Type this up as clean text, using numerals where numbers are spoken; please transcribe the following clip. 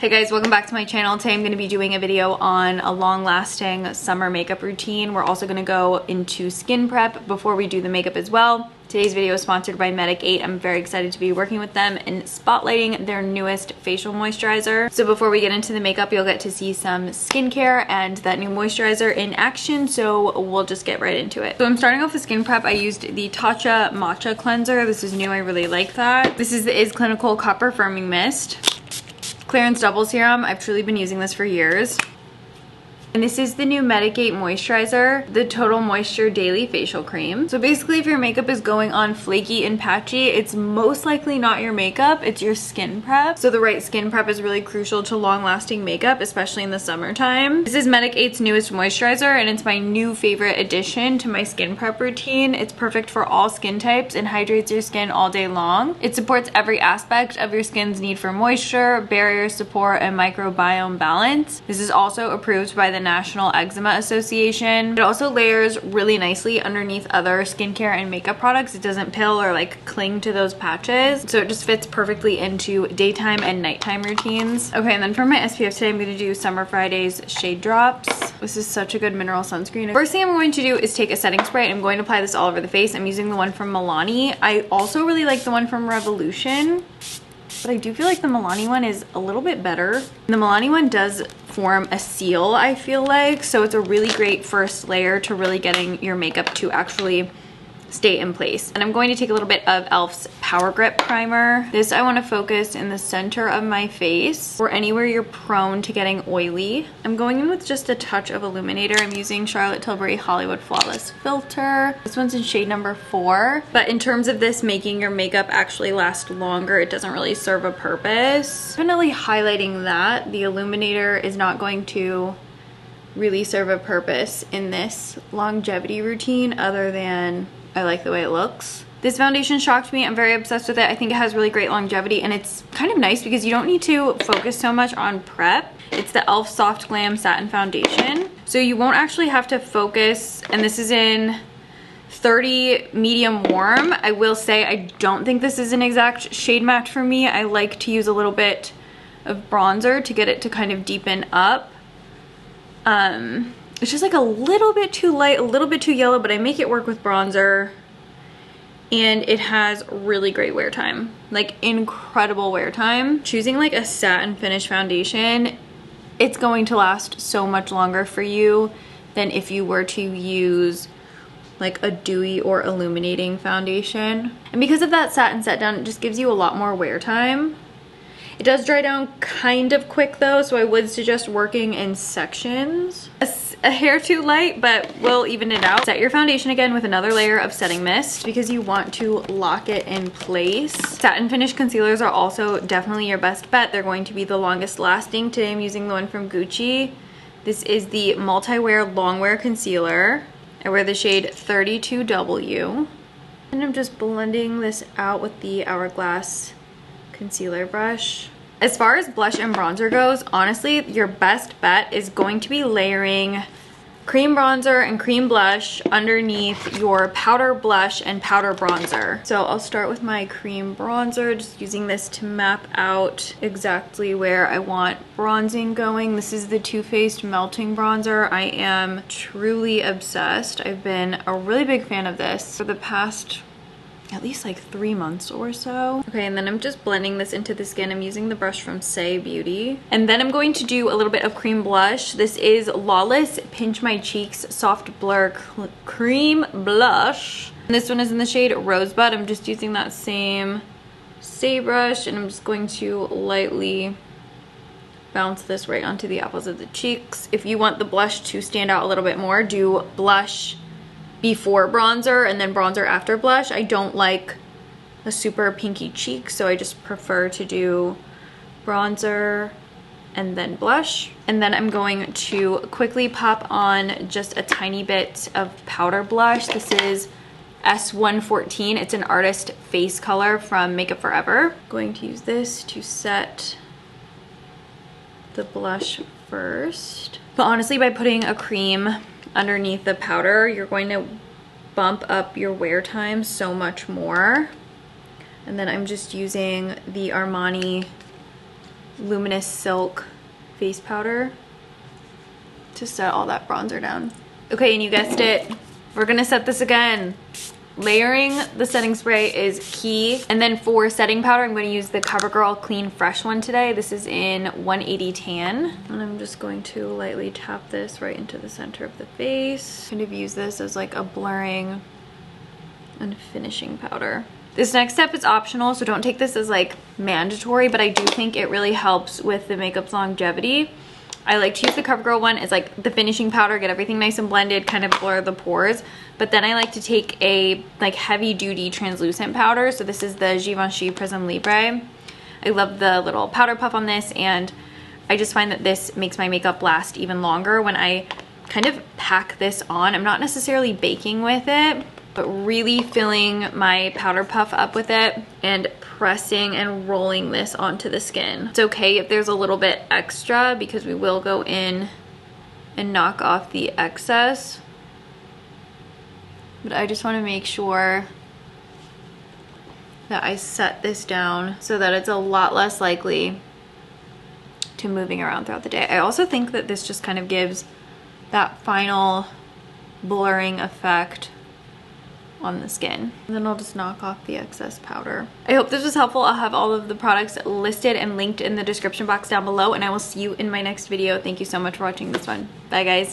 Hey guys, welcome back to my channel. Today I'm going to be doing a video on a long-lasting summer makeup routine. We're also going to go into skin prep before we do the makeup as well. Today's video is sponsored by Medik 8. I'm very excited to be working with them and spotlighting their newest facial moisturizer. So before we get into the makeup, you'll get to see some skincare and that new moisturizer in action. So we'll just get right into it. So I'm starting off with skin prep. I used the Tatcha Matcha cleanser. This is new. I really like that. This is the iSClinical Copper Firming Mist. Clarins Double Serum. I've truly been using this for years. And this is the new Medik 8 moisturizer, the Total Moisture Daily Facial Cream. So basically, if your makeup is going on flaky and patchy, it's most likely not your makeup, it's your skin prep. So the right skin prep is really crucial to long-lasting makeup, especially in the summertime. This is Medik 8's newest moisturizer, and it's my new favorite addition to my skin prep routine. It's perfect for all skin types and hydrates your skin all day long. It supports every aspect of your skin's need for moisture, barrier support, and microbiome balance. This is also approved by the National Eczema Association. It also layers really nicely underneath other skincare and makeup products. It doesn't pill or like cling to those patches. So it just fits perfectly into daytime and nighttime routines. Okay, and then for my SPF today, I'm going to do Summer Fridays Shade Drops. This is such a good mineral sunscreen. First thing I'm going to do is take a setting spray. I'm going to apply this all over the face. I'm using the one from Milani. I also really like the one from Revolution, but I do feel like the Milani one is a little bit better. The Milani one does form a seal, I feel like, so it's a really great first layer to really getting your makeup to actually stay in place. And I'm going to take a little bit of e.l.f.'s Power Grip Primer. This I want to focus in the center of my face or anywhere you're prone to getting oily. I'm going in with just a touch of illuminator. I'm using Charlotte Tilbury Hollywood Flawless Filter. This one's in shade number 4. But in terms of this making your makeup actually last longer, it doesn't really serve a purpose. Definitely highlighting that the illuminator is not going to really serve a purpose in this longevity routine other than I like the way it looks. This foundation shocked me. I'm very obsessed with it. I think it has really great longevity, and it's kind of nice because you don't need to focus so much on prep. It's the e.l.f. Soft Glam Satin Foundation. So you won't actually have to focus, and this is in 30 medium warm. I will say I don't think this is an exact shade match for me. I like to use a little bit of bronzer to get it to kind of deepen up. It's just like a little bit too light, a little bit too yellow, but I make it work with bronzer, and it has really great wear time, like incredible wear time. Choosing like a satin finish foundation, it's going to last so much longer for you than if you were to use like a dewy or illuminating foundation. And because of that satin set down, it just gives you a lot more wear time. It does dry down kind of quick though, so I would suggest working in sections. A hair too light, but we'll even it out. Set your foundation again with another layer of setting mist because you want to lock it in place. Satin finish concealers are also definitely your best bet. They're going to be the longest lasting. Today I'm using the one from Givenchy. This is the Multi-Wear Longwear Concealer. I wear the shade 32W. And I'm just blending this out with the Hourglass concealer brush. As far as blush and bronzer goes, honestly, your best bet is going to be layering cream bronzer and cream blush underneath your powder blush and powder bronzer. So I'll start with my cream bronzer, just using this to map out exactly where I want bronzing going. This is the TooFaced Melting Bronzer. I am truly obsessed. I've been a really big fan of this for the past at least like 3 months or so. Okay, and then I'm just blending this into the skin. I'm using the brush from Say Beauty. And then I'm going to do a little bit of cream blush. This is Lawless Pinch My Cheeks Soft Blur Cream Blush. And this one is in the shade Rosebud. I'm just using that same Say brush, and I'm just going to lightly bounce this right onto the apples of the cheeks. If you want the blush to stand out a little bit more, do blush before bronzer and then bronzer after blush. I don't like a super pinky cheek, so I just prefer to do bronzer and then blush. And then I'm going to quickly pop on just a tiny bit of powder blush. This is S114. It's an artist face color from Makeup Forever. I'm going to use this to set the blush first. But honestly, by putting a cream underneath the powder, you're going to bump up your wear time so much more. And then I'm just using the Armani Luminous Silk face powder to set all that bronzer down. Okay, and you guessed it, we're gonna set this again. Layering the setting spray is key. And then for setting powder, I'm going to use the Covergirl Clean Fresh one today. This is in 180 Tan. And I'm just going to lightly tap this right into the center of the face. Kind of use this as like a blurring and finishing powder. This next step is optional, so don't take this as like mandatory, but I do think it really helps with the makeup's longevity. I like to use the CoverGirl one as like the finishing powder, get everything nice and blended, kind of blur the pores. But then I like to take a like heavy duty translucent powder. So this is the Givenchy Prism Libre. I love the little powder puff on this, and I just find that this makes my makeup last even longer when I kind of pack this on. I'm not necessarily baking with it, but really filling my powder puff up with it and pressing and rolling this onto the skin. It's okay if there's a little bit extra because we will go in and knock off the excess. But I just want to make sure that I set this down so that it's a lot less likely to moving around throughout the day. I also think that this just kind of gives that final blurring effect on the skin. And then I'll just knock off the excess powder. I hope this was helpful. I'll have all of the products listed and linked in the description box down below, and I will see you in my next video. Thank you so much for watching this one. Bye guys.